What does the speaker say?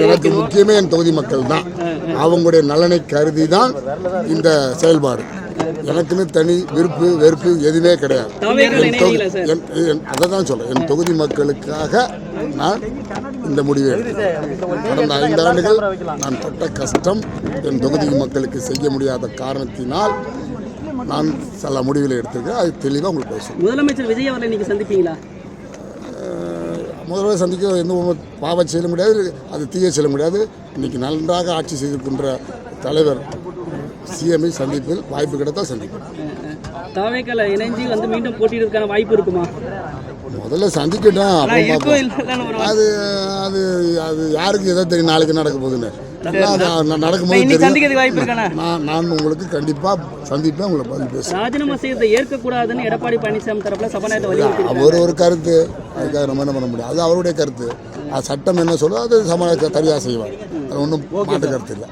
எனக்கு முக்கியமே என் தொகுதி மக்கள் தான். அவங்களுடைய நலனை கருதி தான் இந்த செயல்பாடு. எனக்குன்னு தனி விருப்பு வெறுப்பு எதுவுமே கிடையாது. அதை தான் சொல்கிறேன், என் தொகுதி மக்களுக்காக நான் இந்த முடிவை எடுத்தேன். கடந்த 5 ஆண்டுகள் நான் பட்ட கஷ்டம் என் தொகுதி மக்களுக்கு செய்ய முடியாத காரணத்தினால் நான் சில முடிவுகளை எடுத்திருக்கேன். அது தெளிவாக உங்களுக்கு பேசுவேன். முதலமைச்சர் விஜய் அவர்களை நீங்கள் சந்திப்பீங்களா? முதல்வர் சந்திக்க எந்த பாவம் செய்ய முடியாது, அது தீய செய்ய முடியாது. இன்றைக்கி நன்றாக ஆட்சி செய்திருக்கின்ற தலைவர் சிஎம்ஐ சந்திப்பில் வாய்ப்பு கிடைத்தால் சந்திப்பேன். தாவேக்கால இணைஞ்சி மீண்டும் போட்டியிடுறதுக்கான வாய்ப்பு இருக்குமா? முதல்ல சந்திக்கட்டும், அது அது அது யாருக்கு எதோ தெரியும் நாளைக்கு நடக்க போகுதுன்னு. நடக்கும்போது நான் உங்களுக்கு கண்டிப்பாக சந்திப்பேன், உங்களை பதில் பேசுவேன். ராஜினாமா செய்யறதை ஏற்கக்கூடாதுன்னு எடப்பாடி பழனிசாமி தரப்புல சபாநாயகர் அவர் ஒரு கருத்து, அதுக்காக நம்ம என்ன பண்ண முடியும், அது அவருடைய கருத்து. அது சட்டம் என்ன சொல்லுவோம் அது சரியாக செய்வார், அது ஒன்றும் மாற்று கருத்து இல்லை.